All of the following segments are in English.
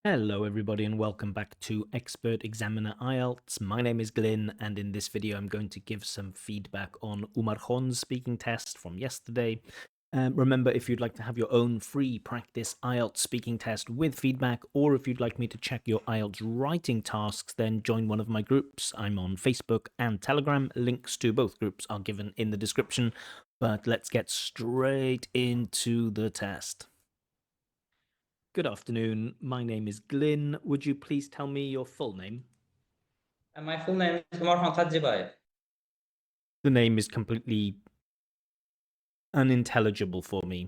Hello everybody and welcome back to Expert Examiner IELTS. My name is Glyn and in this video I'm going to give some feedback on Umarxon's speaking test from yesterday. Remember, if you'd like to have your own free practice IELTS speaking test with feedback, or if you'd like me to check your IELTS writing tasks, then join one of my groups. I'm on Facebook and Telegram. Links to both groups are given in the description, but let's get straight into the test. Good afternoon. My name is Glyn. Would you please tell me your full name? My full name is Umarxon. The name is completely unintelligible for me.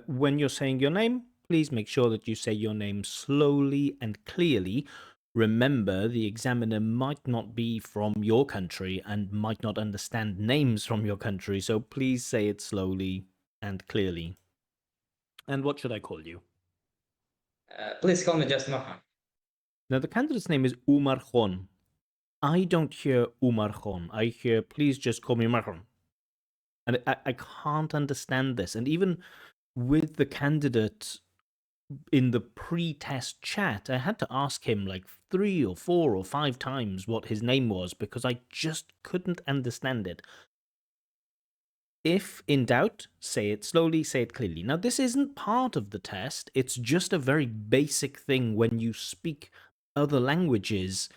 When you're saying your name, please make sure that you say your name slowly and clearly. Remember, the examiner might not be from your country and might not understand names from your country, so please say it slowly and clearly. And what should I call you? Please call me just Umarxon. Now, the candidate's name is Umarxon. I don't hear Umarxon. I hear, please just call me Umarxon. And I can't understand this. And even with the candidate in the pre-test chat, I had to ask him like 3 or 4 or 5 times what his name was because I just couldn't understand it. If in doubt, say it slowly, say it clearly. Now, this isn't part of the test. It's just a very basic thing when you speak other languages.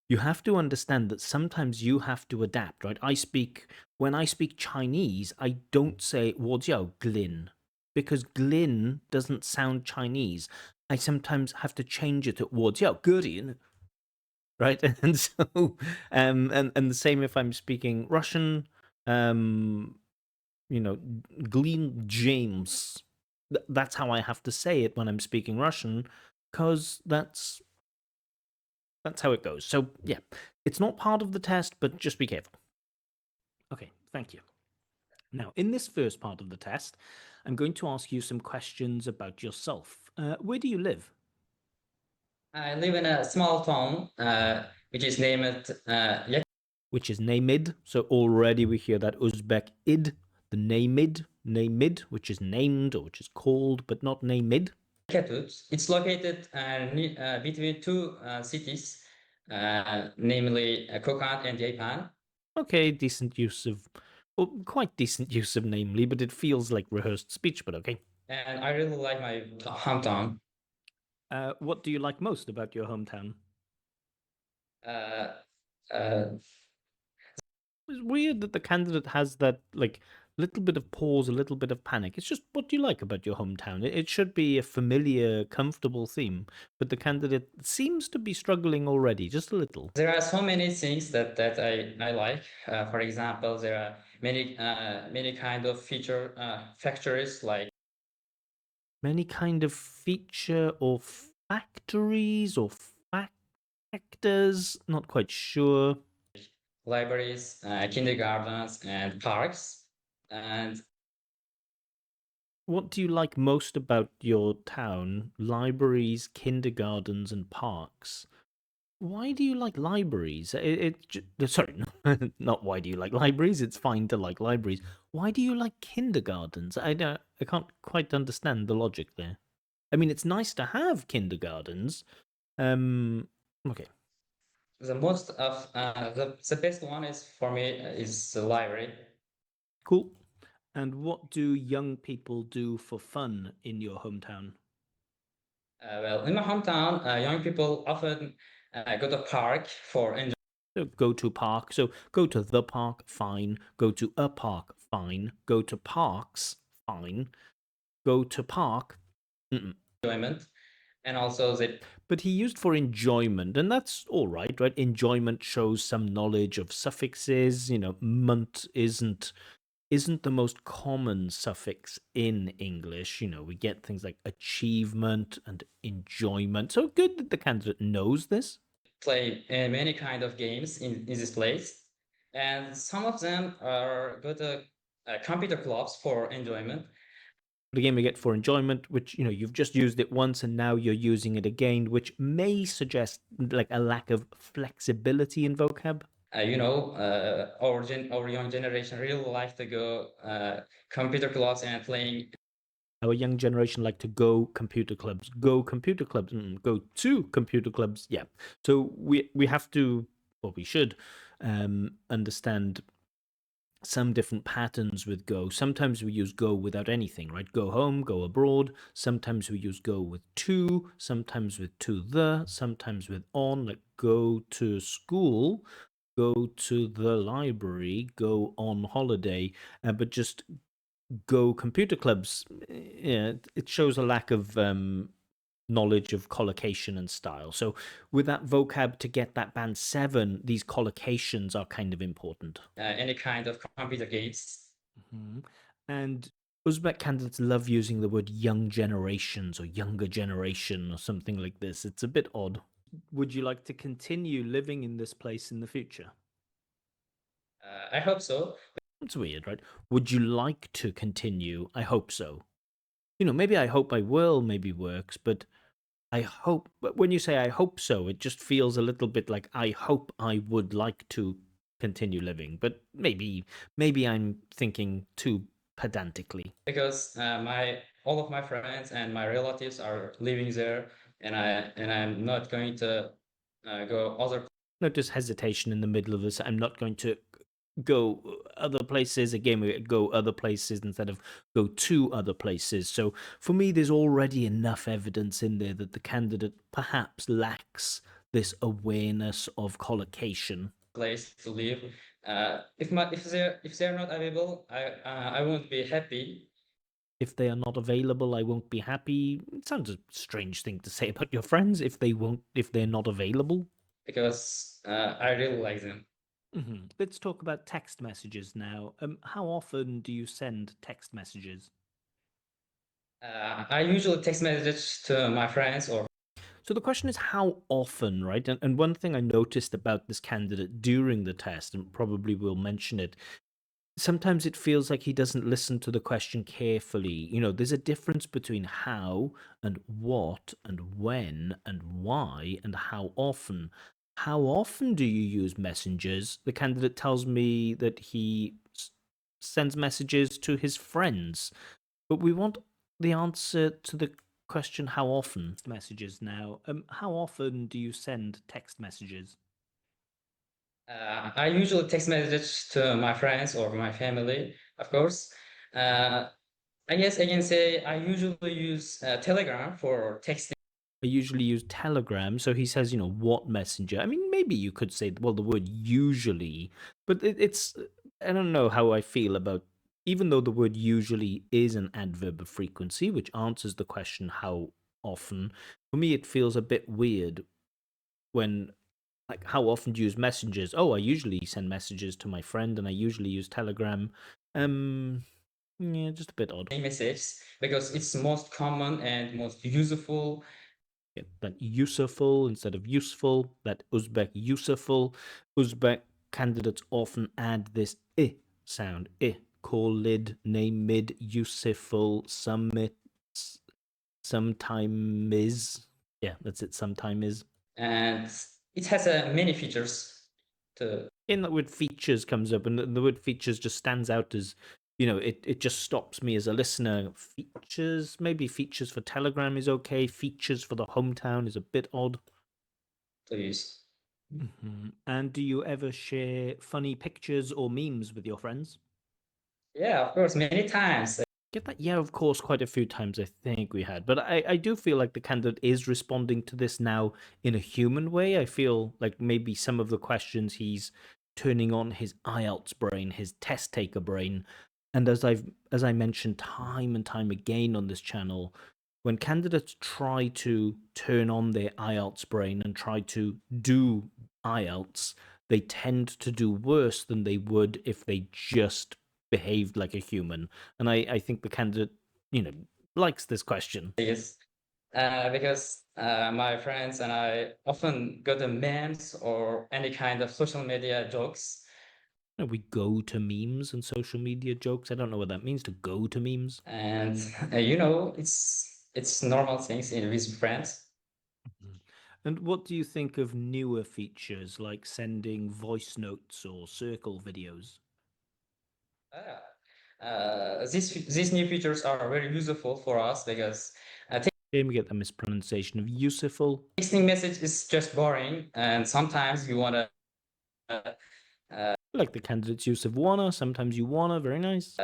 You have to understand that sometimes you have to adapt, right? When I speak Chinese, I don't say 我叫 Glyn, because Glyn doesn't sound Chinese. I sometimes have to change it to 我叫 Glyn, right? And so, and the same if I'm speaking Russian, Glyn James. That's how I have to say it when I'm speaking Russian, because that's how it goes. So, yeah, it's not part of the test, but just be careful. Okay, thank you. Now, in this first part of the test, I'm going to ask you some questions about yourself. Where do you live? I live in a small town, which is named Which is Namid. So already we hear that Uzbek id, the Namid, which is named or which is called, but not Namid. Yakutsk. It's located between two cities, namely Kokand and Yepan. Okay, decent use of, well, quite decent use of namely, but it feels like rehearsed speech, but okay. And I really like my hometown. What do you like most about your hometown? Uh, uh, It's weird that the candidate has that, like, little bit of pause, a little bit of panic. It's just, what do you like about your hometown? It should be a familiar, comfortable theme, but the candidate seems to be struggling already, just a little. There are so many things that I like. For example, there are many kind of feature factories like Many kind of feature or factories or factors, not quite sure. libraries, kindergartens, and parks. And What do you like most about your town? Libraries, kindergartens, and parks. Why do you like libraries? Sorry, not why do you like libraries? It's fine to like libraries. Why do you like kindergartens? I can't quite understand the logic there. I mean, it's nice to have kindergartens. Okay. the most of the best one is for me is the library. Cool. And what do young people do for fun in your hometown? Well, in my hometown, young people often go to park for enjoy. So go to park. So go to the park, fine. Go to a park, fine. Go to parks, fine. Go to park, Enjoyment, and also they. But he used for enjoyment, and that's all right, right? Enjoyment shows some knowledge of suffixes. Munt isn't the most common suffix in English. We get things like achievement and enjoyment. So good that the candidate knows this. Play many kind of games in this place, and some of them are go to computer clubs for enjoyment. Again, we get for enjoyment, which you've just used it once and now you're using it again, which may suggest like a lack of flexibility in vocab. Our young generation really like to go computer clubs and playing Our young generation like to go computer clubs, go computer clubs, go to computer clubs. Yeah. So we have to, or we should, understand some different patterns with go. Sometimes we use go without anything, right? Go home, go abroad. Sometimes we use go with to, sometimes with to the, sometimes with on, like go to school, go to the library, go on holiday, but just go computer clubs. Yeah, it shows a lack of knowledge of collocation and style. So with that vocab to get that band 7, these collocations are kind of important. Any kind of computer games. Mhm. And Uzbek candidates love using the word young generations or younger generation or something like this. It's a bit odd. Would you like to continue living in this place in the future? I hope so. It's weird, right? Would you like to continue? I hope so. Maybe I hope I will maybe works, but I hope, but when you say I hope so, it just feels a little bit like I hope I would like to continue living, but maybe I'm thinking too pedantically. Because my all of my friends and my relatives are living there, and I'm not going to go other Notice hesitation in the middle of this. I'm not going to go other places. Again, we go other places instead of go to other places. So for me, there's already enough evidence in there that the candidate perhaps lacks this awareness of collocation. place to live. If they're not available, I won't be happy If they are not available, I won't be happy. It sounds a strange thing to say about your friends if they're not available. because I really like them. Let's talk about text messages now. How often do you send text messages? I usually text message to my friends or So the question is how often, right? And one thing I noticed about this candidate during the test, and probably will mention it, sometimes it feels like he doesn't listen to the question carefully. There's a difference between how and what and when and why and how often. How often do you use messengers? The candidate tells me that he sends messages to his friends, but we want the answer to the question how often. Messages now. How often do you send text messages? I usually text message to my friends or my family, of course. Uh, I guess I can say I usually use Telegram for texting. I usually use Telegram. So he says, what messenger? I mean, maybe you could say, well, the word usually, but I don't know how I feel about, even though the word usually is an adverb of frequency, which answers the question how often, for me, it feels a bit weird when, like, how often do you use messengers? Oh, I usually send messages to my friend and I usually use Telegram. Yeah, just a bit odd. Messages because it's most common and most useful. Yeah, that useful instead of useful, that Uzbek useful. Uzbek candidates often add this I sound. I. Call lid, name mid, useful, summit, sometime is. Yeah, that's it, sometime is. And it has many features to In that word features comes up, and the word features just stands out as, it just stops me as a listener. Features, maybe features for Telegram is okay. Features for the hometown is a bit odd. use. And do you ever share funny pictures or memes with your friends? Yeah, of course, many times. Get that? Yeah, of course, quite a few times I think we had. But I do feel like the candidate is responding to this now in a human way. I feel like maybe some of the questions he's turning on his IELTS brain, his test taker brain. And as I mentioned time and time again on this channel, when candidates try to turn on their IELTS brain and try to do IELTS, they tend to do worse than they would if they just behaved like a human. And I think the candidate, likes this question. Yes. Because my friends and I often go to memes or any kind of social media jokes. We go to memes and social media jokes. I don't know what that means to go to memes. And it's normal things in with friends. Mhm. And what do you think of newer features like sending voice notes or circle videos? Ah. These new features are very useful for us because Here we get the mispronunciation of useful. texting message is just boring, and sometimes you want to Like the candidate's use of wanna. Sometimes you wanna. Very nice.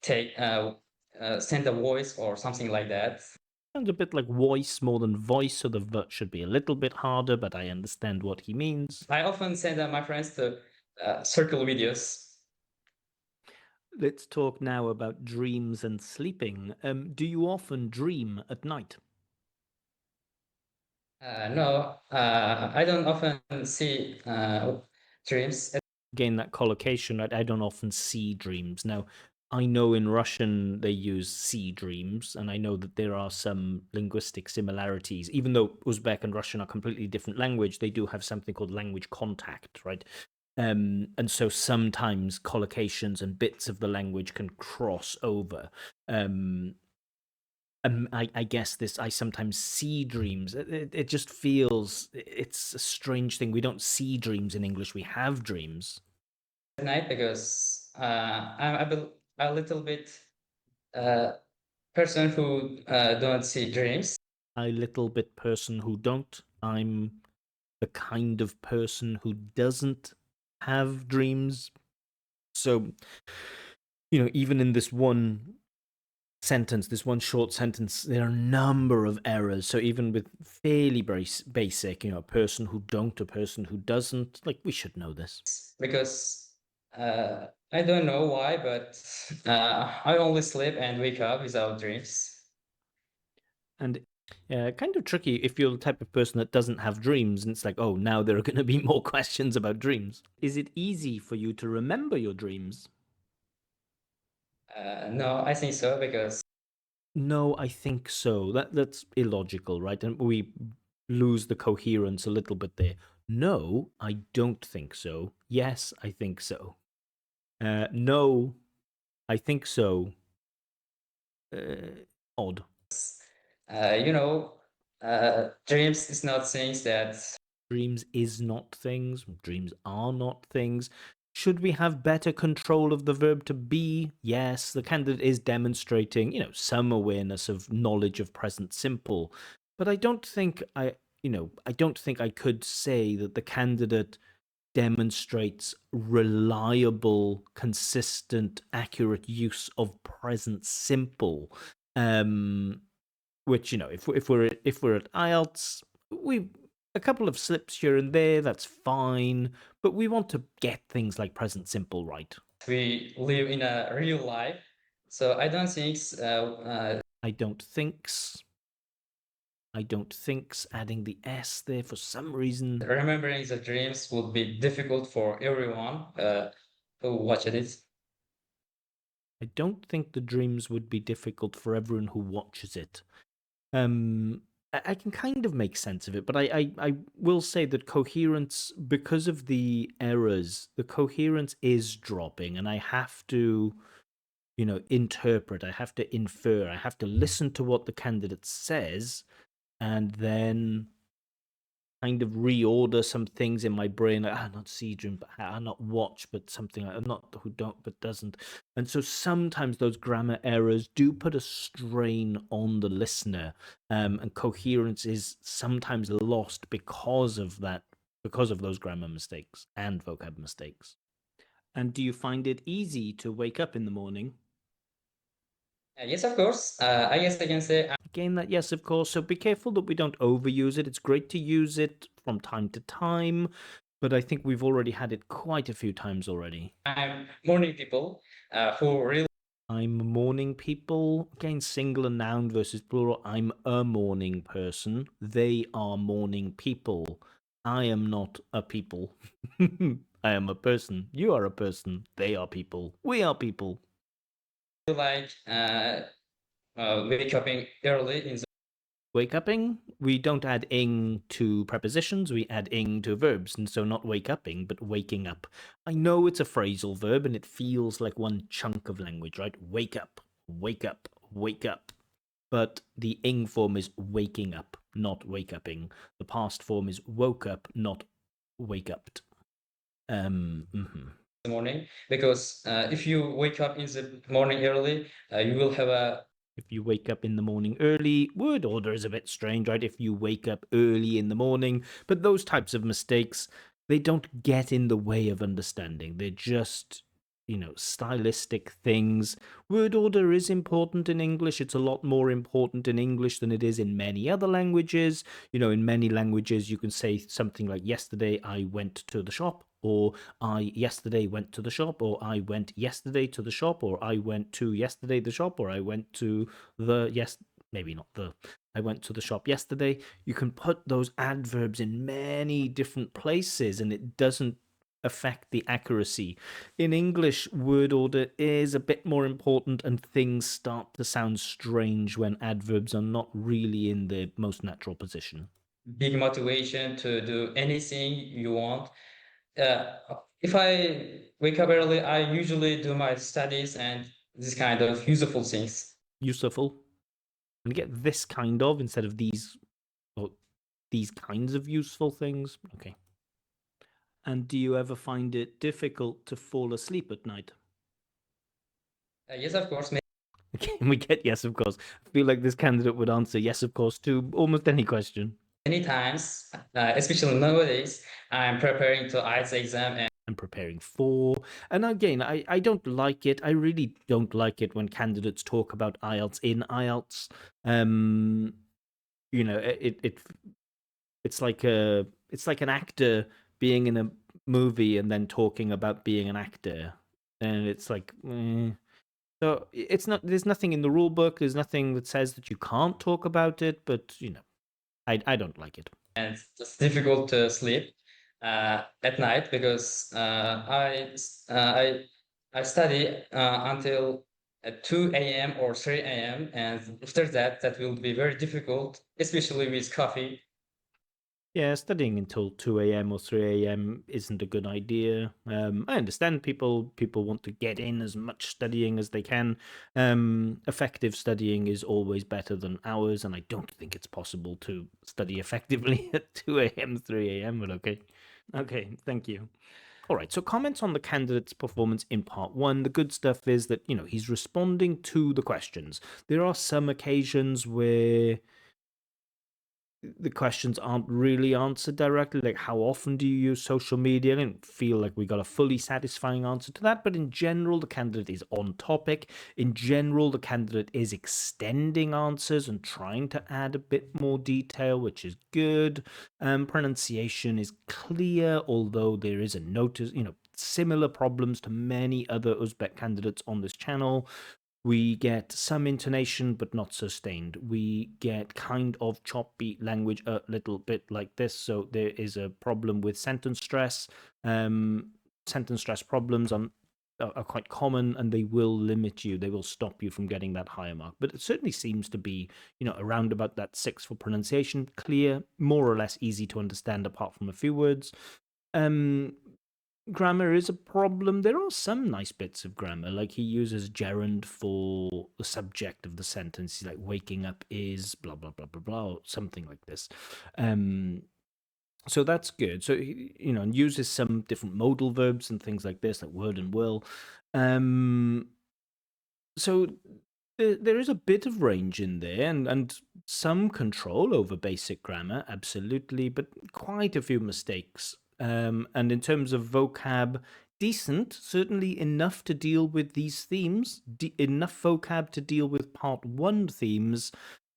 send a voice or something like that. Sounds a bit like voice more than voice, so the v should be a little bit harder, but I understand what he means. I often send my friends to circle videos. Let's talk now about dreams and sleeping. Do you often dream at night? No, I don't often see dreams. Again, that collocation, I don't often see dreams. Now, I know in Russian they use see dreams, and I know that there are some linguistic similarities. Even though Uzbek and Russian are completely different language, they do have something called language contact, right? And so sometimes collocations and bits of the language can cross over. I guess I sometimes see dreams. It just feels, it's a strange thing. We don't see dreams in English. We have dreams. At night because I'm a little bit person who don't see dreams. A little bit person who don't. I'm the kind of person who doesn't have dreams. So, even in this one sentence, this one short sentence, there are a number of errors. So even with fairly basic, a person who don't, a person who doesn't, like we should know this. Because I don't know why, but I only sleep and wake up without dreams. And kind of tricky if you're the type of person that doesn't have dreams and it's like, oh, now there are going to be more questions about dreams. Is it easy for you to remember your dreams? No, I think so because No, I think so. That's illogical, right? And we lose the coherence a little bit there. No, I don't think so. Yes, I think so. No, I think so. Odd. you know, dreams is not things that Dreams is not things. Dreams are not things. Should we have better control of the verb to be? Yes, the candidate is demonstrating, some awareness of knowledge of present simple. But I don't think I don't think I could say that the candidate demonstrates reliable, consistent, accurate use of present simple. Which if we're at IELTS, we a couple of slips here and there, that's fine, but we want to get things like present simple right. we live in a real life. So I don't think I don't think's adding the S there for some reason. remembering the dreams would be difficult for everyone who watched it. I don't think the dreams would be difficult for everyone who watches it. I can kind of make sense of it, but I will say that coherence, because of the errors, the coherence is dropping, and I have to, interpret, I have to infer, I have to listen to what the candidate says, and then kind of reorder some things in my brain, like not see dream, but not watch, but something like not who don't but doesn't. And so sometimes those grammar errors do put a strain on the listener, and coherence is sometimes lost because of that, because of those grammar mistakes and vocab mistakes. And do you find it easy to wake up in the morning? Yes, of course. I guess I can say Again, that yes, of course. So be careful that we don't overuse it. It's great to use it from time to time, but I think we've already had it quite a few times already. I'm morning people who really I'm morning people. Again, singular noun versus plural. I'm a morning person. They are morning people. I am not a people. I am a person. You are a person. They are people. We are people. like wake up early in the Wake upping, we don't add ing to prepositions, we add ing to verbs, and so not wake upping, but waking up. I know it's a phrasal verb and it feels like one chunk of language, right? Wake up, wake up, wake up. But the ing form is waking up, not wake upping. The past form is woke up, not wake upped. the morning because if you wake up in the morning early, you will have a If you wake up in the morning early, word order is a bit strange, right? If you wake up early in the morning, but those types of mistakes, they don't get in the way of understanding. They're just, stylistic things. Word order is important in English. It's a lot more important in English than it is in many other languages. In many languages, you can say something like, yesterday I went to the shop, or I yesterday went to the shop, or I went yesterday to the shop, or I went to yesterday the shop, or I went to maybe not the, I went to the shop yesterday. You can put those adverbs in many different places and it doesn't affect the accuracy. In English, word order is a bit more important and things start to sound strange when adverbs are not really in the most natural position. big motivation to do anything you want. Uh, if I wake up early, I usually do my studies and this kind of useful things. Useful. And get this kind of instead of these, or these kinds of useful things. Okay. And do you ever find it difficult to fall asleep at night? Yes, of course. Okay, we get yes, of course. I feel like this candidate would answer yes, of course, to almost any question. Many times, especially nowadays, I'm preparing to IELTS exam and I'm preparing for. And again, I don't like it. I really don't like it when candidates talk about IELTS in IELTS. Um, it's like an actor being in a movie and then talking about being an actor, and it's like. So it's not. There's nothing in the rule book. There's nothing that says that you can't talk about it. But I don't like it. it's difficult to sleep at night because I study until 2 a.m. or 3 a.m. and after that, that will be very difficult, especially with coffee. Yeah, studying until 2 a.m. or 3 a.m. isn't a good idea. I understand people want to get in as much studying as they can. Effective studying is always better than hours, and I don't think it's possible to study effectively at 2 a.m., 3 a.m., but okay. Okay, thank you. All right, so comments on the candidate's performance in part one. The good stuff is that, he's responding to the questions. There are some occasions where the questions aren't really answered directly. Like, how often do you use social media? I didn't feel like we got a fully satisfying answer to that, but in general, the candidate is on topic. In general, the candidate is extending answers and trying to add a bit more detail, which is good. Pronunciation is clear, although there is a notice, similar problems to many other Uzbek candidates on this channel. We get some intonation, but not sustained. We get kind of choppy language a little bit like this. So there is a problem with sentence stress. Sentence stress problems are quite common, and they will limit you. They will stop you from getting that higher mark. But it certainly seems to be, around about that 6 for pronunciation, clear, more or less easy to understand, apart from a few words. Grammar is a problem. There are some nice bits of grammar, like he uses gerund for the subject of the sentence. He's like, waking up is blah blah blah blah blah, or something like this. So that's good. So and uses some different modal verbs and things like this, like would and will. So there is a bit of range in there, and some control over basic grammar, absolutely, but quite a few mistakes. And in terms of vocab, decent, certainly enough to deal with these themes, enough vocab to deal with part one themes,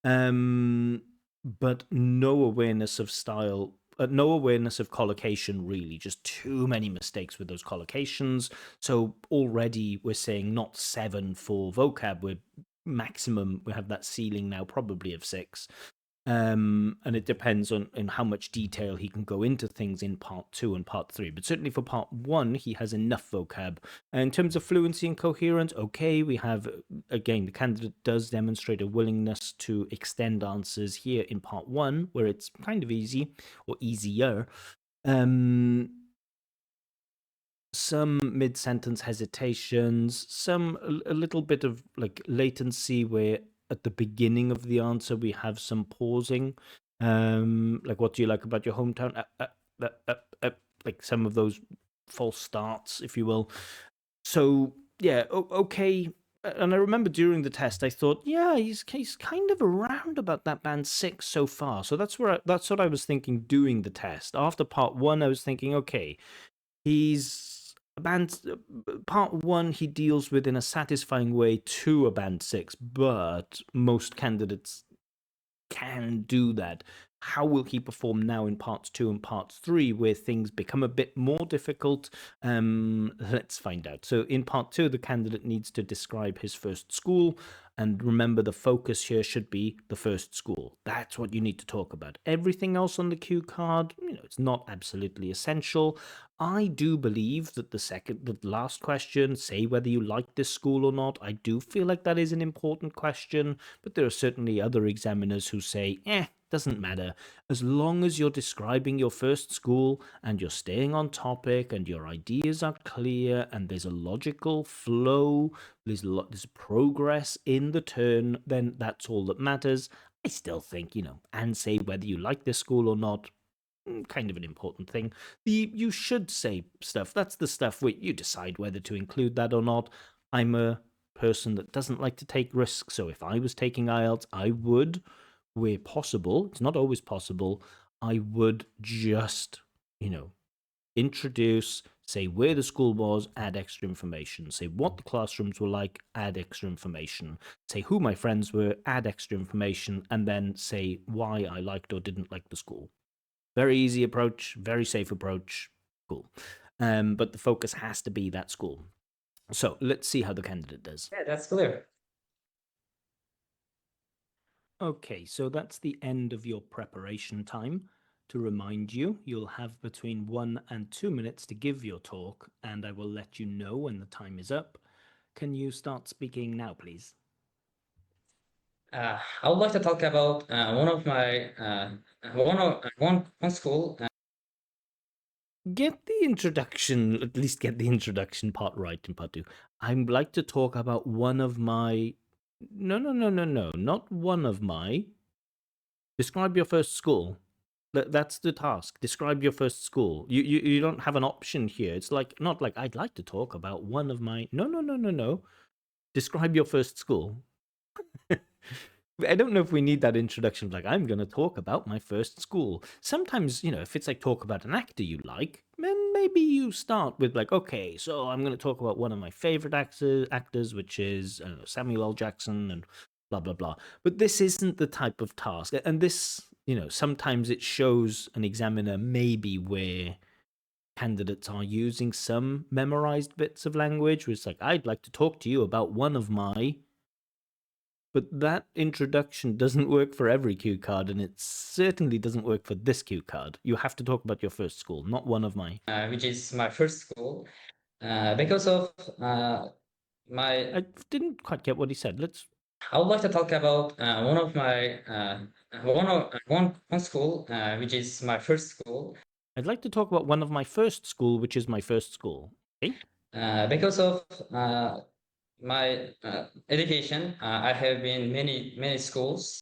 but no awareness of style. No awareness of collocation, really. Just too many mistakes with those collocations. So already we're saying not 7 for vocab. We're maximum, we have that ceiling now probably of 6. And it depends on how much detail he can go into things in part 2 and part 3. But certainly for part 1, he has enough vocab. And in terms of fluency and coherence, okay, we have, again, the candidate does demonstrate a willingness to extend answers here in part 1, where it's kind of easy, or easier. Some mid-sentence hesitations, some a little bit of like latency where at the beginning of the answer we have some pausing, like what do you like about your hometown, like some of those false starts, if you will. So yeah, okay. And I remember during the test, I thought, yeah, he's kind of around about that band 6 so far. So that's what I was thinking doing the test. After part 1, I was thinking, okay, he's a band. Part 1 he deals with in a satisfying way to a band 6, but most candidates can do that. How will he perform now in parts 2 and parts 3, where things become a bit more difficult? Let's find out. So in part 2, the candidate needs to describe his first school, and remember the focus here should be the first school. That's what you need to talk about. Everything else on the cue card, it's not absolutely essential. I do believe that the last question, say whether you like this school or not, I do feel like that is an important question, but there are certainly other examiners who say, doesn't matter. As long as you're describing your first school and you're staying on topic and your ideas are clear and there's a logical flow, there's progress in the turn, then that's all that matters. I still think, and say whether you like this school or not, kind of an important thing. You should say stuff. That's the stuff where you decide whether to include that or not. I'm a person that doesn't like to take risks, so if I was taking IELTS, I would, where possible, it's not always possible, I would just, introduce, say where the school was, add extra information, say what the classrooms were like, add extra information, say who my friends were, add extra information, and then say why I liked or didn't like the school. Very easy approach, very safe approach. Cool. But the focus has to be that school. So let's see how the candidate does. Yeah, that's clear. Okay, so that's the end of your preparation time. To remind you, you'll have between 1 and 2 minutes to give your talk, and I will let you know when the time is up. Can you start speaking now, please? I would like to talk about one of my one school. Get the introduction, at least get the introduction part right in part 2. I'd like to talk about one of my... No, not one of my... Describe your first school. That's the task. Describe your first school. You don't have an option here. It's like, not like, I'd like to talk about one of my... No. Describe your first school. I don't know if we need that introduction, like, I'm going to talk about my first school. Sometimes, if it's like talk about an actor you like, then maybe you start with like, okay, so I'm going to talk about one of my favorite actors, which is Samuel L. Jackson and blah, blah, blah. But this isn't the type of task. And this, sometimes it shows an examiner maybe where candidates are using some memorized bits of language, which is like, I'd like to talk to you about one of my... But that introduction doesn't work for every cue card, and it certainly doesn't work for this cue card. You have to talk about your first school, not one of my... Which is my first school, because of my. I didn't quite get what he said. I would like to talk about one of my one school, which is my first school. I'd like to talk about one of my first school, which is my first school. Okay? Because of my education, I have been many schools.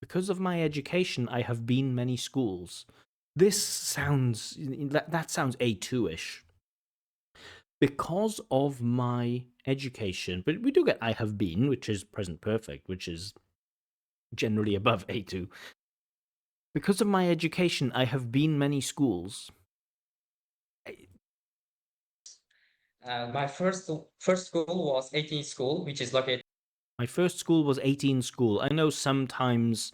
Because of my education, I have been many schools. This sounds... That sounds A2-ish. Because of my education, but we do get I have been, which is present perfect, which is generally above A2. Because of my education, I have been many schools. My first school was 18 school, which is located. My first school was 18 school. I know sometimes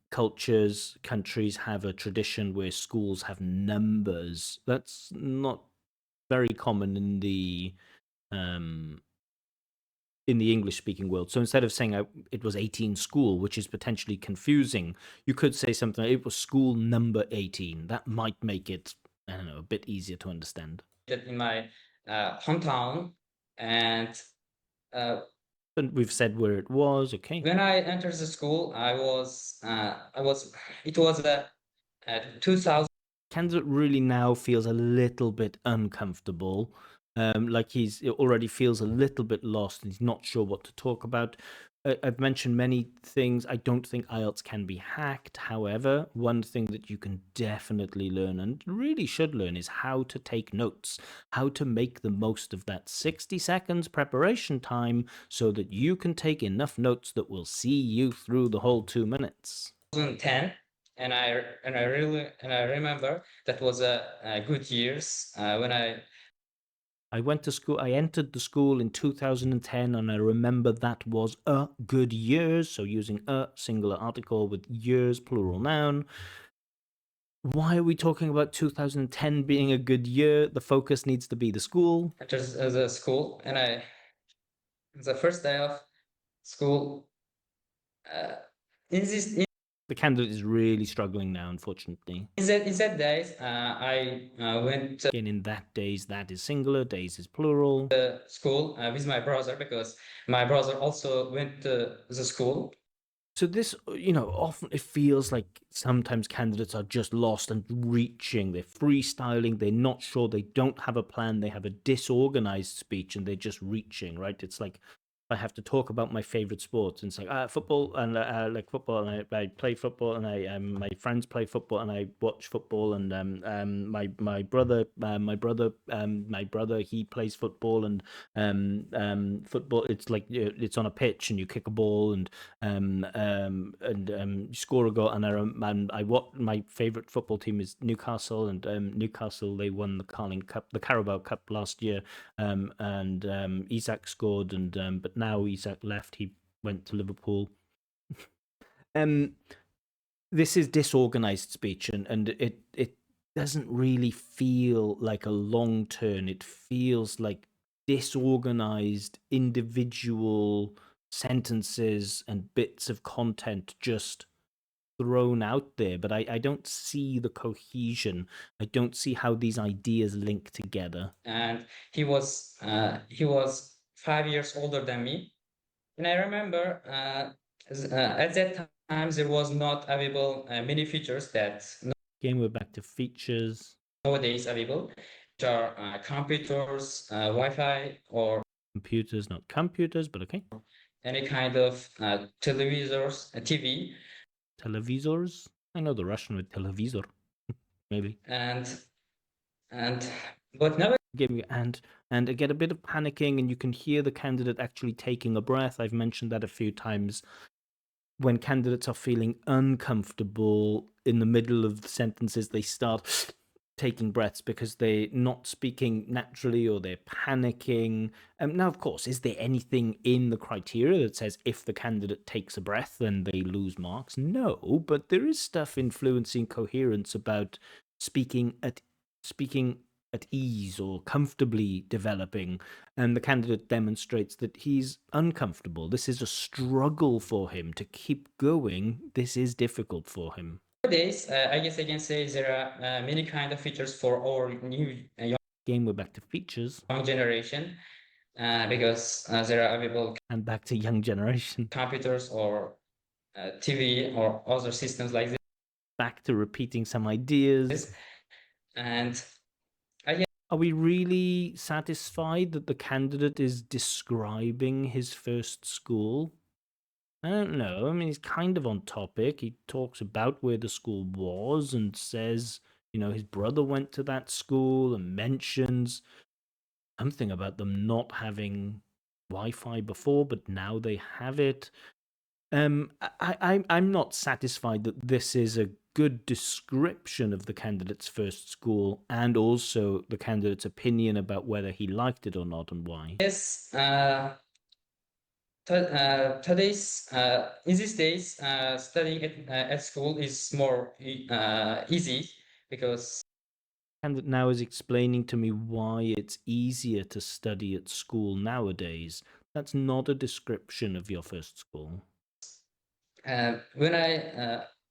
cultures, countries have a tradition where schools have numbers. That's not very common in the English-speaking world. So instead of saying it was 18 school, which is potentially confusing, you could say something like, it was school number 18. That might make it, I don't know, a bit easier to understand. In my hometown, and we've said where it was. Okay. when I entered the school, it was 2000. Candidate really now feels a little bit uncomfortable. Like he's already feels a little bit lost and he's not sure what to talk about. I've mentioned many things. I don't think IELTS can be hacked. However, one thing that you can definitely learn and really should learn is how to take notes, how to make the most of that 60 seconds preparation time so that you can take enough notes that will see you through the whole 2 minutes. 2010, and I remember that was a good years when I went to school, I entered the school in 2010, and I remember that was a good year. So using a singular article with years, plural noun. Why are we talking about 2010 being a good year? The focus needs to be the school. entered the school, and the first day of school. Uh, in this The candidate is really struggling now, unfortunately. in that days, I went Again, in that days, that is singular, days is plural. to school with my brother because my brother also went to the school. So this, often it feels like sometimes candidates are just lost and reaching. They're freestyling. They're not sure. They don't have a plan. They have a disorganized speech and they're just reaching, right? It's like I have to talk about my favorite sports. And it's like football, and I like football, and I play football, and I my friends play football, and I watch football, and my brother he plays football, and football. It's like it's on a pitch, and you kick a ball, and score a goal. And I what my favorite football team is Newcastle, and Newcastle, they won the Carling Cup, the Carabao Cup last year, and Isak scored, and but now Isak left, he went to Liverpool. um this is disorganized speech, and it doesn't really feel like a long turn. It feels like disorganized individual sentences and bits of content just thrown out there, but I don't see the cohesion. I don't see how these ideas link together. And he was 5 years older than me. And I remember at that time there was not available many features that Again, we're back to features. nowadays available, which are computers, Wi-Fi, or Computers, not computers, but okay. any kind of televisors, TV. Televisors. I know the Russian with televisor, maybe. And but never And I get a bit of panicking, and you can hear the candidate actually taking a breath. I've mentioned that a few times. When candidates are feeling uncomfortable in the middle of the sentences, they start taking breaths because they're not speaking naturally or they're panicking. Now, of course, is there anything in the criteria that says if the candidate takes a breath, then they lose marks? No, but there is stuff in fluency and coherence about speaking at ease or comfortably developing, and the candidate demonstrates that he's uncomfortable. This is a struggle for him to keep going. This is difficult for him. nowadays, I guess I can say there are many kind of features for our new Again, we're back to features young generation because there are available and back to young generation. computers or TV or other systems like Back to repeating some ideas. this. And Are we really satisfied that the candidate is describing his first school? I don't know. I mean, he's kind of on topic. He talks about where the school was and says, his brother went to that school, and mentions something about them not having Wi-Fi before, but now they have it. I'm not satisfied that this is a good description of the candidate's first school, and also the candidate's opinion about whether he liked it or not and why. yes, today's in these days, studying at school is more easy because Candidate now is explaining to me why it's easier to study at school nowadays. That's not a description of your first school. when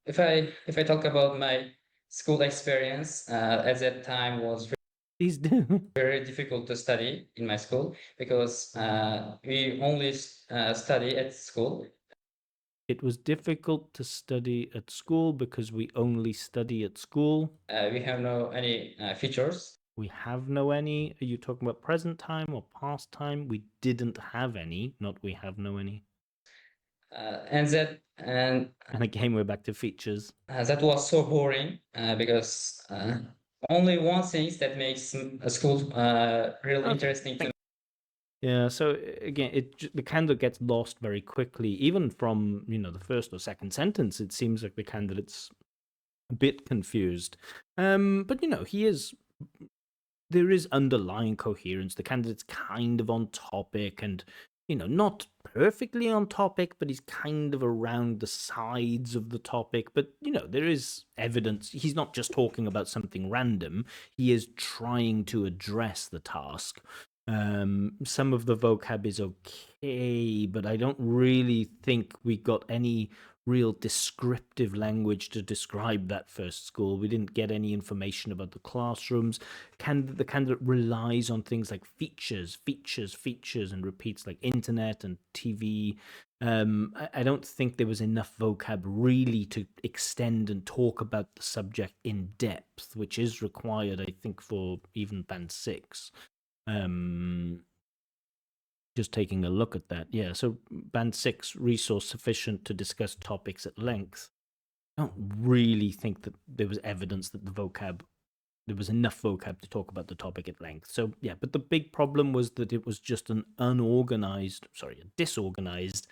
if I talk about my school experience, at that time was Please do. very difficult to study in my school because we only study at school. It was difficult to study at school because we only study at school. We have no any features. We have no any. Are you talking about present time or past time? We didn't have any, not we have no any. And again, we're back to features. that was so boring because only one thing that makes a school really Okay, interesting to thank. Yeah, so again, the candidate gets lost very quickly. Even from the first or second sentence, it seems like the candidate's a bit confused. But he is. There is underlying coherence. The candidate's kind of on topic, and not perfectly on topic, but he's kind of around the sides of the topic. But there is evidence. He's not just talking about something random. He is trying to address the task. Some of the vocab is okay, but I don't really think we got any real descriptive language to describe that first school. We didn't get any information about the classrooms. The candidate relies on things like features, features, features, and repeats like internet and TV. I don't think there was enough vocab really to extend and talk about the subject in depth, which is required, I think, for even band 6. Just taking a look at that. Yeah, so band 6, resource sufficient to discuss topics at length. I don't really think that there was evidence that there was enough vocab to talk about the topic at length. So yeah, but the big problem was that it was just a disorganized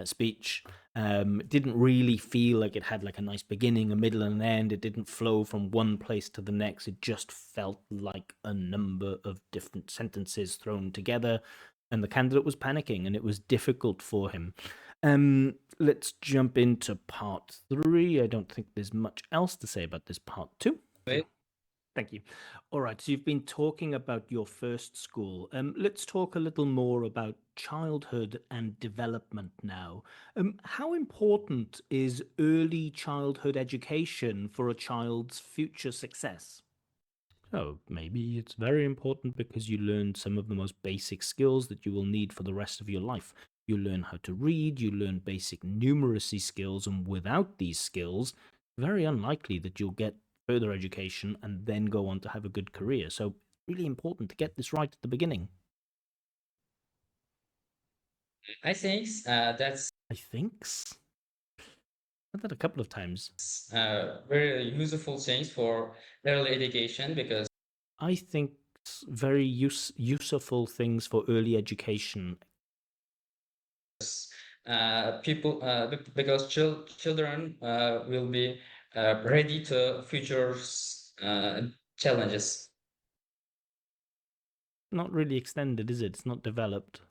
speech. It didn't really feel like it had like a nice beginning, a middle, and an end. It didn't flow from one place to the next. It just felt like a number of different sentences thrown together, and the candidate was panicking, and it was difficult for him. Let's jump into part 3. I don't think there's much else to say about this part 2. it. Thank you. All right, so you've been talking about your first school. Let's talk a little more about childhood and development now. How important is early childhood education for a child's future success? Oh, maybe it's very important because you learn some of the most basic skills that you will need for the rest of your life. You learn how to read, you learn basic numeracy skills, and without these skills, very unlikely that you'll get further education and then go on to have a good career. So, really important to get this right at the beginning. I think that's I think. I've that a couple of times. very useful things for early education because I think very useful things for early education. people because children will be ready to future challenges. Not really extended, is it? It's not developed.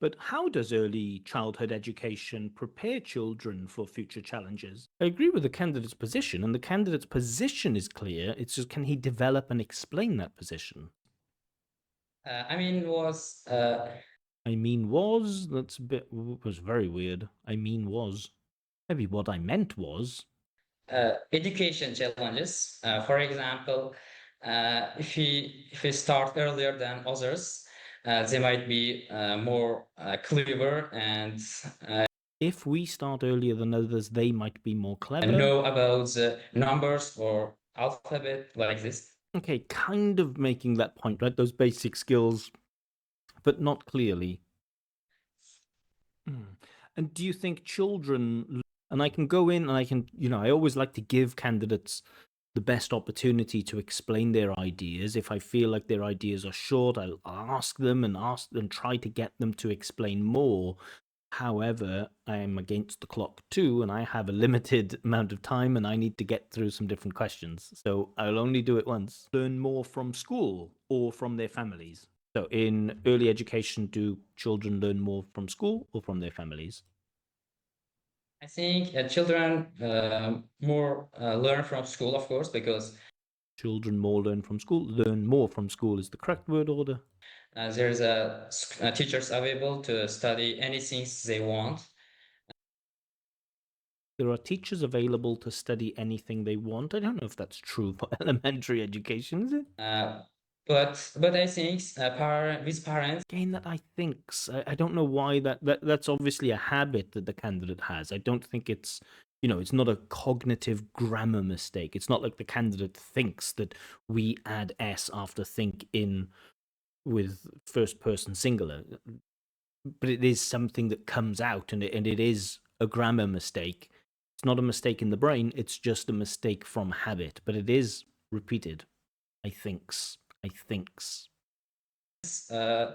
But how does early childhood education prepare children for future challenges? I agree with the candidate's position, and the candidate's position is clear. It's just, can he develop and explain that position? I mean, That's a bit, was very weird. Maybe what I meant was. education challenges. For example, if we start earlier than others, they might be more clever and If we start earlier than others, they might be more clever. know about the numbers or alphabet like this. Okay, kind of making that point, right? Those basic skills, but not clearly. And do you think children, and I can go in and I can, I always like to give candidates the best opportunity to explain their ideas. If I feel like their ideas are short, I'll ask them and try to get them to explain more. However, I am against the clock too, and I have a limited amount of time and I need to get through some different questions. So I'll only do it once. Learn more from school or from their families. So in early education, do children learn more from school or from their families? I think children more learn from school, of course, because Children more learn from school. Learn more from school is the correct word order. there's teachers available to study anything they want. There are teachers available to study anything they want. I don't know if that's true for elementary education, is it? But I think with parents, Again, that I thinks. I don't know why that's obviously a habit that the candidate has. I don't think it's not a cognitive grammar mistake. It's not like the candidate thinks that we add s after think in with first person singular. but it is something that comes out, and it is a grammar mistake. It's not a mistake in the brain, it's just a mistake from habit, but it is repeated. I thinks. Uh,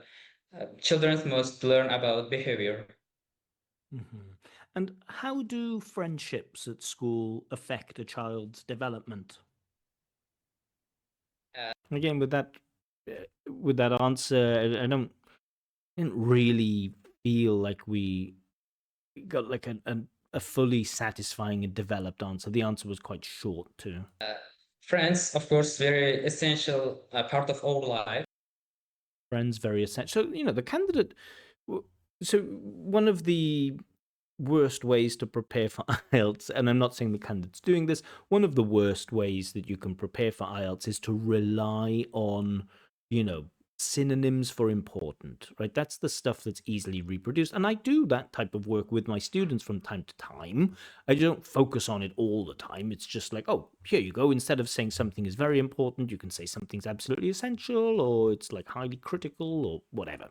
Children must learn about behavior. Mhm. And how do friendships at school affect a child's development? Uh, Again, with that answer, I didn't really feel like we got like a fully satisfying and developed answer. The answer was quite short too. Friends, of course, very essential part of our life. Friends, very essential. So, the candidate. So one of the worst ways to prepare for IELTS, and I'm not saying the candidate's doing this, one of the worst ways that you can prepare for IELTS is to rely on, you know, synonyms for important, right? That's the stuff that's easily reproduced. And I do that type of work with my students from time to time. I don't focus on it all the time. It's just like, oh, here you go. Instead of saying something is very important, you can say something's absolutely essential, or it's like highly critical, or whatever.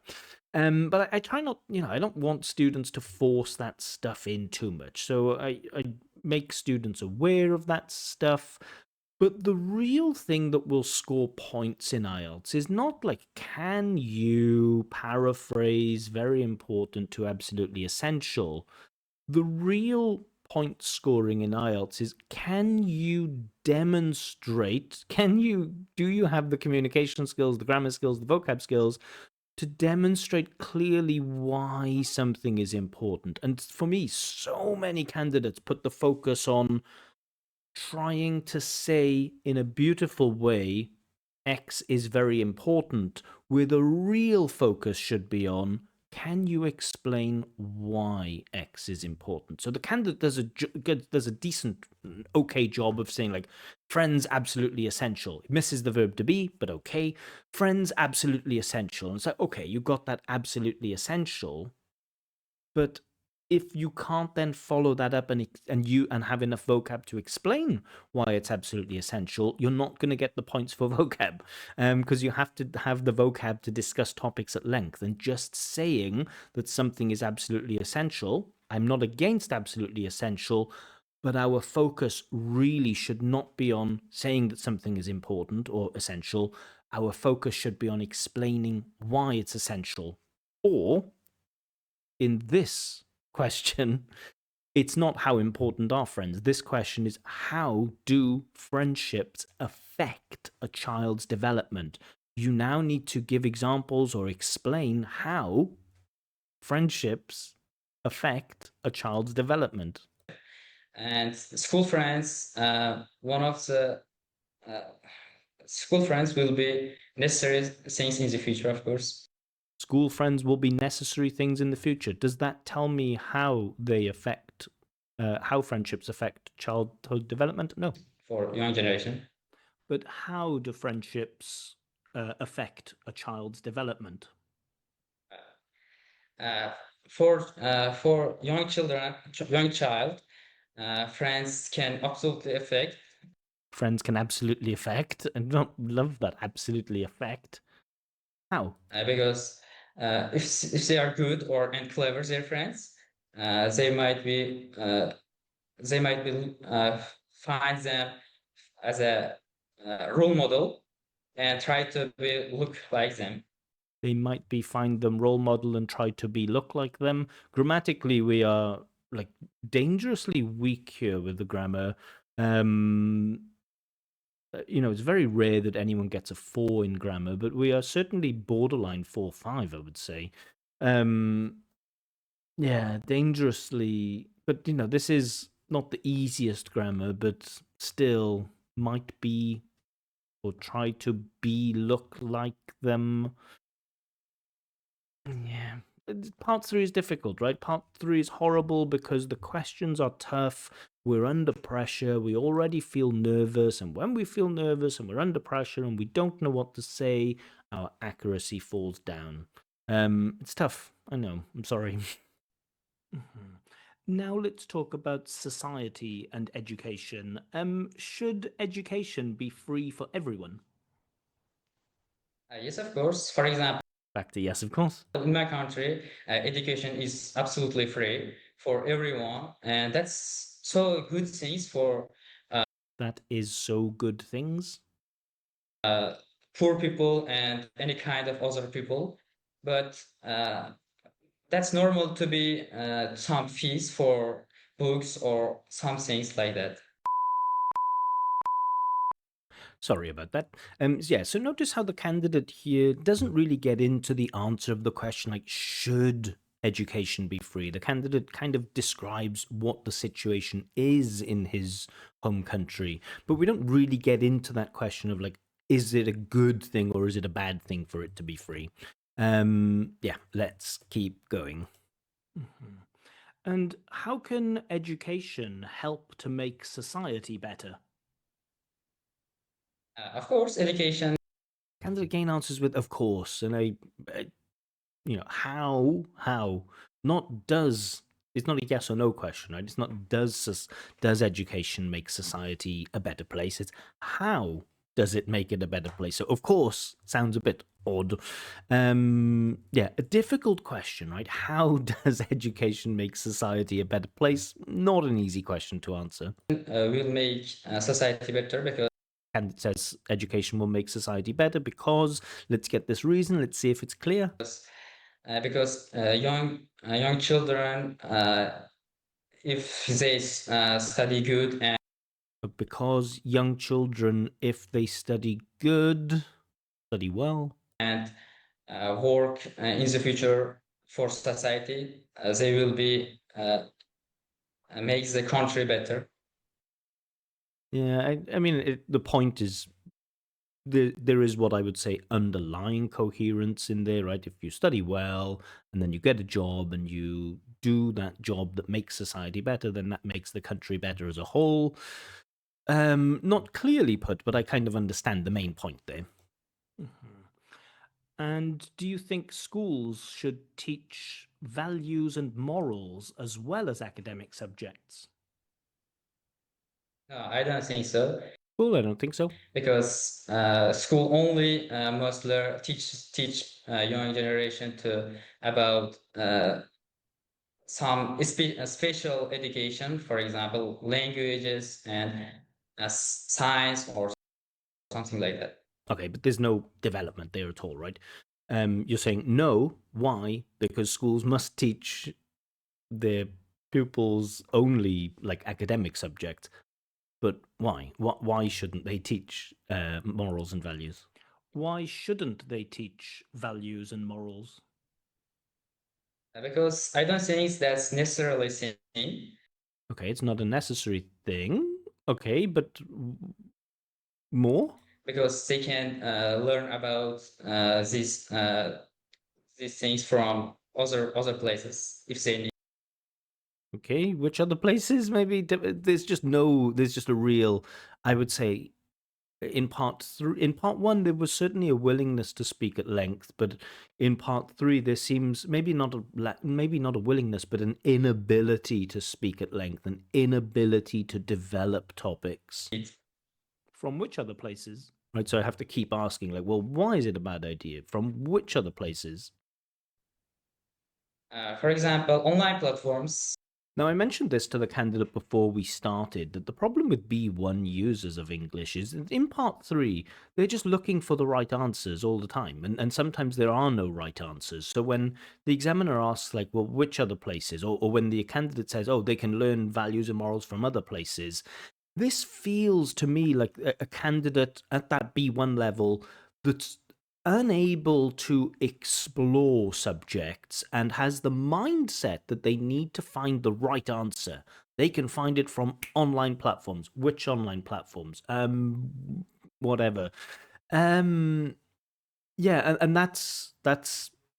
But I try not, I don't want students to force that stuff in too much. So I make students aware of that stuff. But the real thing that will score points in IELTS is not like, can you paraphrase very important to absolutely essential? The real point scoring in IELTS is, can you demonstrate, do you have the communication skills, the grammar skills, the vocab skills to demonstrate clearly why something is important? And for me, so many candidates put the focus on trying to say in a beautiful way, X is very important, where the real focus should be on, can you explain why X is important? So the candidate does a decent, okay job of saying, like, friends absolutely essential. It misses the verb to be, but okay. Friends absolutely essential. And so, okay, you got that absolutely essential, but if you can't then follow that up and have enough vocab to explain why it's absolutely essential, you're not going to get the points for vocab, because you have to have the vocab to discuss topics at length. And just saying that something is absolutely essential, I'm not against absolutely essential, but our focus really should not be on saying that something is important or essential. Our focus should be on explaining why it's essential. Or in this question, it's not how important are friends. This question is, how do friendships affect a child's development? You now need to give examples or explain how friendships affect a child's development. And school friends, one of the school friends will be necessary things in the future, of course, School friends will be necessary things in the future. Does that tell me how they affect, how friendships affect childhood development? No. for young generation. But how do friendships affect a child's development? Uh, for young children, young child, friends can absolutely affect Friends can absolutely affect, and don't love that absolutely affect. How? because if they are good or and clever, their friends, uh, they might be uh, they might be find them as a role model and try to be look like them. They might be find them role model and try to be look like them. Grammatically, we are like dangerously weak here with the grammar. Um, it's very rare that anyone gets a 4 in grammar, but we are certainly borderline 4-5, I would say. Yeah, dangerously. But, this is not the easiest grammar, but still might be or try to be look like them. Yeah. Part 3 is difficult, right? Part 3 is horrible because the questions are tough. We're under pressure. We already feel nervous. And when we feel nervous and we're under pressure and we don't know what to say, our accuracy falls down. It's tough. I know. I'm sorry. Mhm. Now let's talk about society and education. Should education be free for everyone? Yes, of course. For example, Back to yes, of course. In my country, education is absolutely free for everyone, and that's so good things for That is so good things. uh, poor people and any kind of other people. But that's normal to be some fees for books or some things like that. Sorry about that. Yeah, so notice how the candidate here doesn't really get into the answer of the question, like, should education be free? The candidate kind of describes what the situation is in his home country, but we don't really get into that question of, like, is it a good thing or is it a bad thing for it to be free? Yeah, let's keep going. And how can education help to make society better? Of course, education Candidate again answers with "of course," and how, not does. It's not a yes or no question, right? It's not does education make society a better place? It's how does it make it a better place? So, of course, sounds a bit odd. Yeah, a difficult question, right? How does education make society a better place? Not an easy question to answer. will make society better because And it says education will make society better because, let's get this reason, let's see if it's clear. young children, if they study good Because young children, if they study good, study well, and work in the future for society, they will be make the country better. yeah, I mean, the point is there is what I would say underlying coherence in there, right? If you study well and then you get a job and you do that job that makes society better, then that makes the country better as a whole. Not clearly put, but I kind of understand the main point there. And do you think schools should teach values and morals as well as academic subjects? No, I don't think so Well, I don't think so. because school only must teach young generation to about some special education, for example, languages and science or something like that. Okay, but there's no development there at all, right? You're saying no. Why? Because schools must teach their pupils only like academic subjects. But why? Why shouldn't they teach morals and values? Why shouldn't they teach values and morals? Because I don't think that's necessarily same Okay, it's not a necessary thing. Okay, but more? because they can learn about these things from other places if they need. Okay, which other places? Maybe there's just no. There's just a real. I would say in part one there was certainly a willingness to speak at length, but in part three there seems maybe not a willingness, but an inability to speak at length, an inability to develop topics. From which other places? Right, so I have to keep asking, like, well, why is it a bad idea? From which other places? For example, online platforms. Now, I mentioned this to the candidate before we started, that the problem with B1 users of English is that in part 3, they're just looking for the right answers all the time, and sometimes there are no right answers. So when the examiner asks, like, well, which other places, or when the candidate says, oh, they can learn values and morals from other places, this feels to me like a candidate at that B1 level that's unable to explore subjects and has the mindset that they need to find the right answer. They can find it from online platforms. Which online platforms? Whatever. Um, yeah, and that's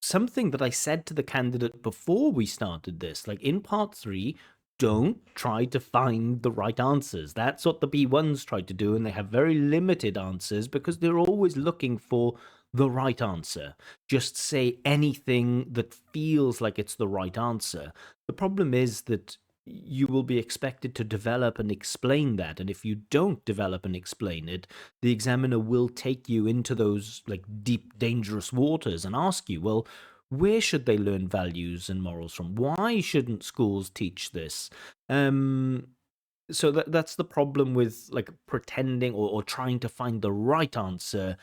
something that I said to the candidate before we started this. Like in part 3, don't try to find the right answers. That's what the B1s try to do, and they have very limited answers because they're always looking for the right answer. Just say anything that feels like it's the right answer. The problem is that you will be expected to develop and explain that. And if you don't develop and explain it, the examiner will take you into those like deep, dangerous waters and ask you, well, where should they learn values and morals from? Why shouldn't schools teach this? So that's the problem with like pretending or trying to find the right answer,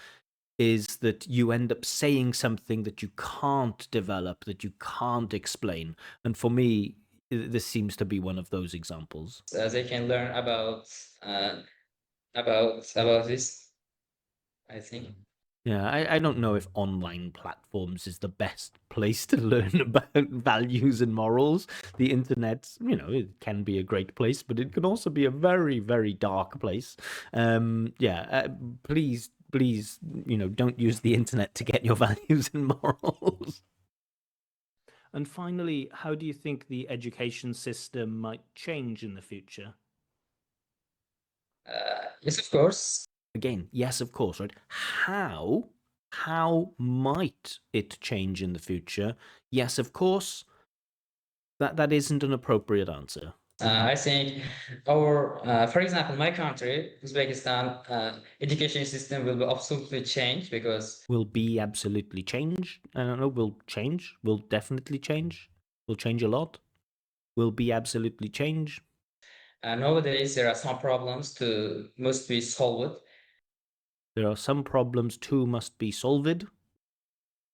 is that you end up saying something that you can't develop, that you can't explain. And for me, this seems to be one of those examples. They can learn about this, I think. Yeah, I don't know if online platforms is the best place to learn about values and morals. The internet, it can be a great place, but it can also be a very, very dark place. Yeah, please, don't use the internet to get your values and morals. And finally, how do you think the education system might change in the future? Yes, of course. Again, yes, of course, right? How might it change in the future? Yes, of course. That isn't an appropriate answer. I think for example, my country, Uzbekistan, education system will be absolutely changed because Will be absolutely change. I don't know. Will change. Will definitely change. Will change a lot. Will be absolutely change. nowadays there are some problems to must be solved. There are some problems too must be solved.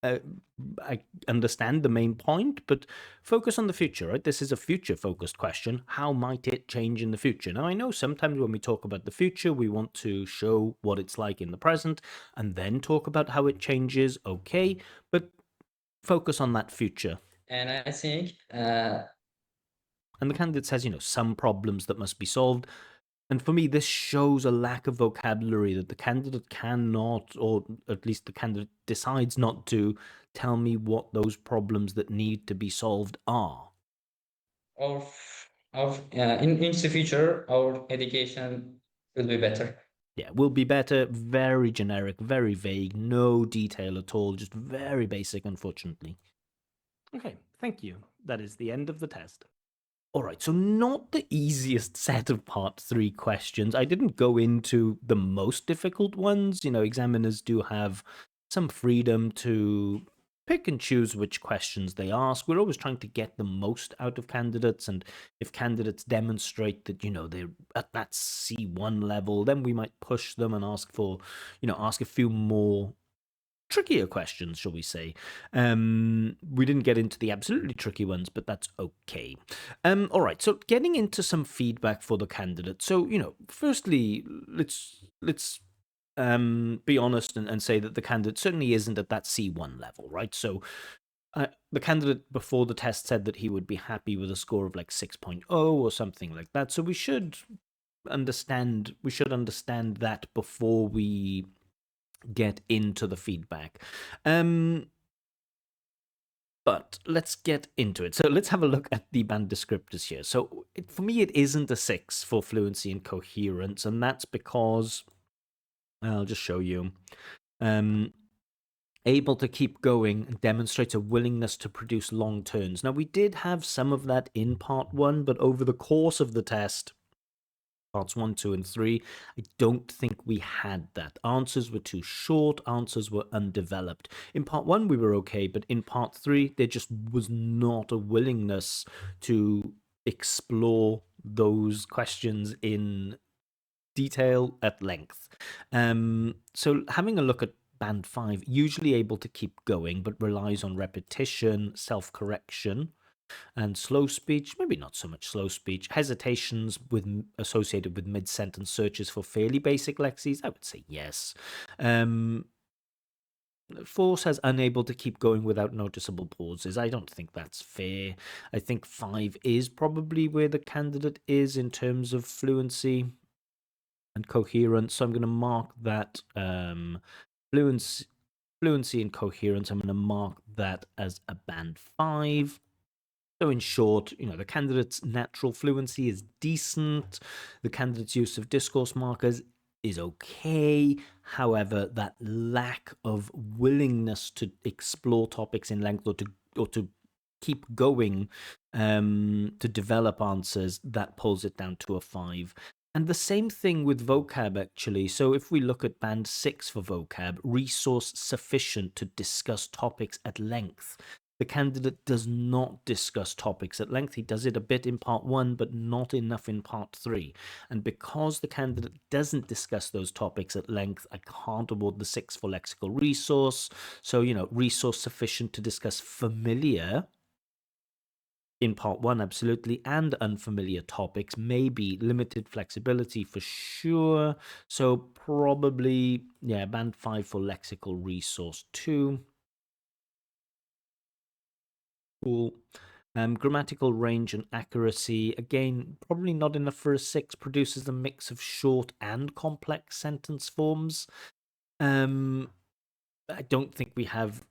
I understand the main point, but focus on the future, right? This is a future focused question. How might it change in the future? Now, I know sometimes when we talk about the future, we want to show what it's like in the present and then talk about how it changes. Okay, but focus on that future. And I think And the candidate says, some problems that must be solved. And for me, this shows a lack of vocabulary that the candidate cannot, or at least the candidate decides not to, tell me what those problems that need to be solved are. of in the future our education will be better. Yeah, will be better, very generic, very vague, no detail at all, just very basic, unfortunately. Okay, thank you. That is the end of the test. All right, so not the easiest set of part 3 questions. I didn't go into the most difficult ones. Examiners do have some freedom to pick and choose which questions they ask. We're always trying to get the most out of candidates, and if candidates demonstrate that, they're at that C1 level, then we might push them and ask a few more trickier questions, shall we say. We didn't get into the absolutely tricky ones, but that's okay. All right, so getting into some feedback for the candidate. So, firstly, let's be honest and say that the candidate certainly isn't at that C1 level, right? So the candidate before the test said that he would be happy with a score of like 6.0 or something like that. So we should understand that before we get into the feedback. But let's get into it. So let's have a look at the band descriptors here. So for me, it isn't a 6 for fluency and coherence, and that's because I'll just show you. Able to keep going demonstrates a willingness to produce long turns. Now, we did have some of that in part 1, but over the course of the test, parts 1, 2, and 3, I don't think we had that. Answers were too short, answers were undeveloped. In part 1, we were okay, but in part 3, there just was not a willingness to explore those questions in detail at length. So having a look at band 5, usually able to keep going, but relies on repetition, self-correction, and slow speech, maybe not so much slow speech, hesitations associated with mid-sentence searches for fairly basic lexes, I would say yes. 4 says unable to keep going without noticeable pauses. I don't think that's fair. I think 5 is probably where the candidate is in terms of fluency and coherence. So I'm going to mark that fluency and coherence. I'm going to mark that as a band 5. So in short, the candidate's natural fluency is decent. The candidate's use of discourse markers is okay. However, that lack of willingness to explore topics in length or to keep going to develop answers, that pulls it down to a 5. And the same thing with vocab, actually. So if we look at band 6 for vocab, resource sufficient to discuss topics at length. The candidate does not discuss topics at length. He does it a bit in part 1, but not enough in part 3. And because the candidate doesn't discuss those topics at length, I can't award the 6 for lexical resource. So, resource sufficient to discuss familiar in part 1, absolutely, and unfamiliar topics, maybe limited flexibility for sure. So probably, yeah, band 5 for lexical resource 2. Cool. Grammatical range and accuracy, again, probably not enough for a 6, produces a mix of short and complex sentence forms. I don't think we have,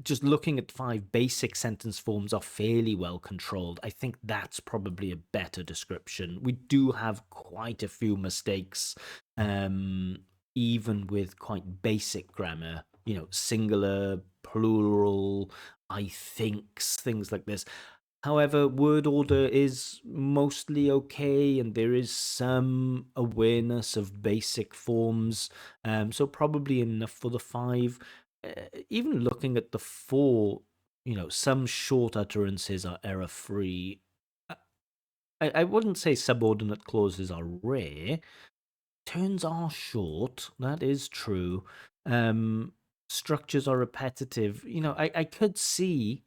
just looking at 5, basic sentence forms are fairly well controlled. I think that's probably a better description. We do have quite a few mistakes, even with quite basic grammar, singular, plural, I thinks, things like this. However, word order is mostly okay, and there is some awareness of basic forms, so probably enough for the 5. Even looking at the 4, some short utterances are error-free. I wouldn't say subordinate clauses are rare. Turns are short, that is true. Structures are repetitive. I could see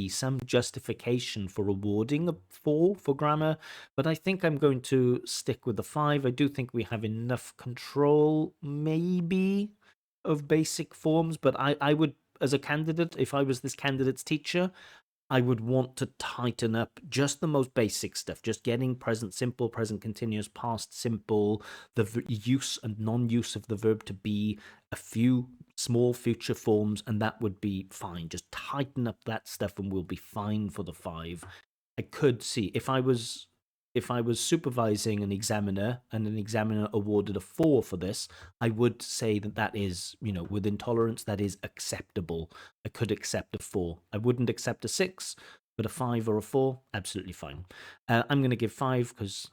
some justification for awarding a 4 for grammar, but I think I'm going to stick with the 5. I do think we have enough control, maybe, of basic forms, but I would, as a candidate, if I was this candidate's teacher, I would want to tighten up just the most basic stuff, just getting present simple, present continuous, past simple, the use and non-use of the verb to be, a few small future forms, and that would be fine. Just tighten up that stuff and we'll be fine for the 5. I could see if I was supervising an examiner and an examiner awarded a 4 for this, I would say that is, within tolerance, that is acceptable. I could accept a 4. I wouldn't accept a 6, but a 5 or a 4, absolutely fine. I'm going to give 5 because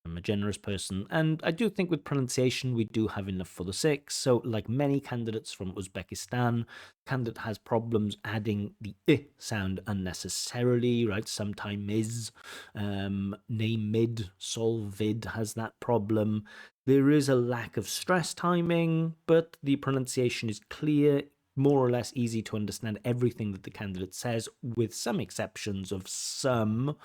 I'm a generous person, and I do think with pronunciation we do have enough for the 6. So, like many candidates from Uzbekistan, candidate has problems adding the I sound unnecessarily, right? Sometimes name mid, solvid has that problem. There is a lack of stress timing, but the pronunciation is clear, more or less easy to understand everything that the candidate says, with some exceptions of some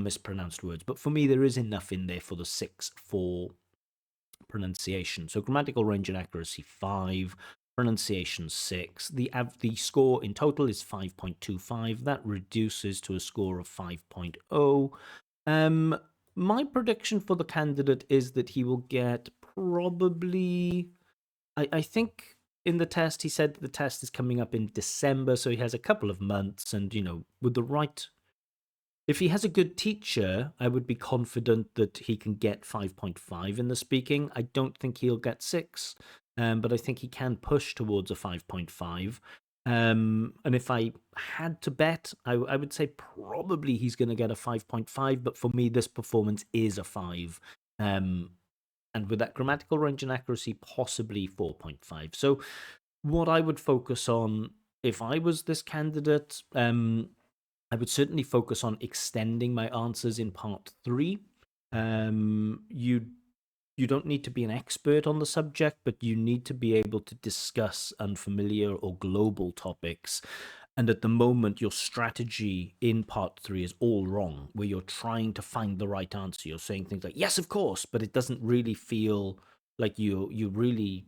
mispronounced words. But for me, there is enough in there for the 6 for pronunciation. So grammatical range and accuracy 5, pronunciation 6. The score in total is 5.25. That reduces to a score of 5.0. My prediction for the candidate is that he will get probably, I think in the test, he said the test is coming up in December, so he has a couple of months, and, with the right, if he has a good teacher, I would be confident that he can get 5.5 in the speaking. I don't think he'll get 6, but I think he can push towards a 5.5. And if I had to bet, I would say probably he's going to get a 5.5, but for me, this performance is a 5. And with that grammatical range and accuracy, possibly 4.5. So what I would focus on if I was this candidate, I would certainly focus on extending my answers in part 3. You don't need to be an expert on the subject, but you need to be able to discuss unfamiliar or global topics. And at the moment, your strategy in part 3 is all wrong, where you're trying to find the right answer. You're saying things like, yes, of course, but it doesn't really feel like you really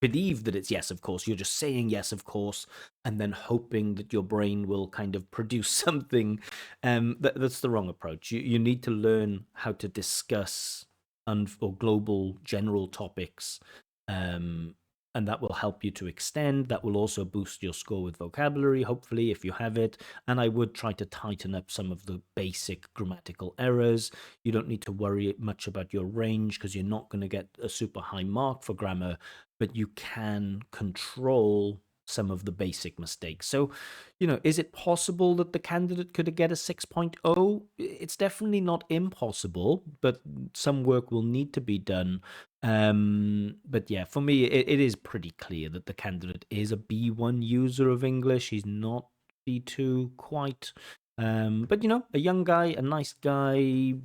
believe that it's yes, of course. You're just saying yes, of course, and then hoping that your brain will kind of produce something. That's the wrong approach. You need to learn how to discuss or global general topics, and that will help you to extend. That will also boost your score with vocabulary, hopefully, if you have it. And I would try to tighten up some of the basic grammatical errors. You don't need to worry much about your range because you're not going to get a super high mark for grammar, but you can control some of the basic mistakes. So, is it possible that the candidate could get a 6.0? It's definitely not impossible, but some work will need to be done. But yeah, for me, it is pretty clear that the candidate is a B1 user of English. He's not B2 quite. But a young guy, a nice guy,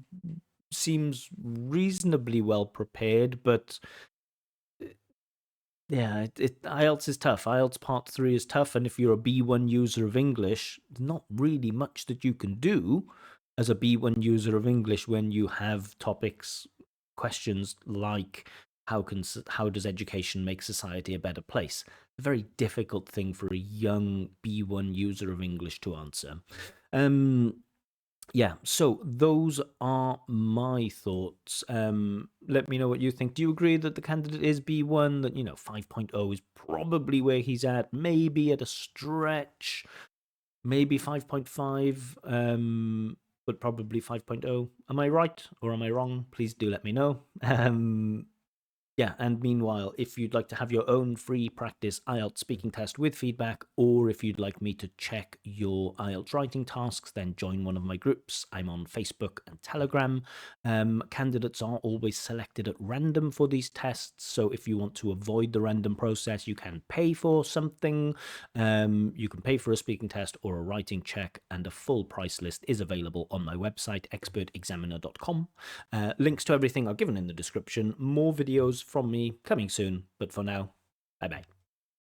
seems reasonably well prepared, but yeah, IELTS is tough. IELTS Part 3 is tough, and if you're a B1 user of English, there's not really much that you can do as a B1 user of English when you have questions like how does education make society a better place? A very difficult thing for a young B1 user of English to answer. Yeah, so those are my thoughts. Let me know what you think. Do you agree that the candidate is B1, that, 5.0 is probably where he's at, maybe at a stretch, maybe 5.5, but probably 5.0? Am I right or am I wrong? Please do let me know. Yeah, and meanwhile, if you'd like to have your own free practice IELTS speaking test with feedback, or if you'd like me to check your IELTS writing tasks, then join one of my groups. I'm on Facebook and Telegram. Candidates are always selected at random for these tests, so if you want to avoid the random process, you can pay for something. You can pay for a speaking test or a writing check, and a full price list is available on my website, expertexaminer.com. Links to everything are given in the description. More videos from me coming soon, but for now, bye bye.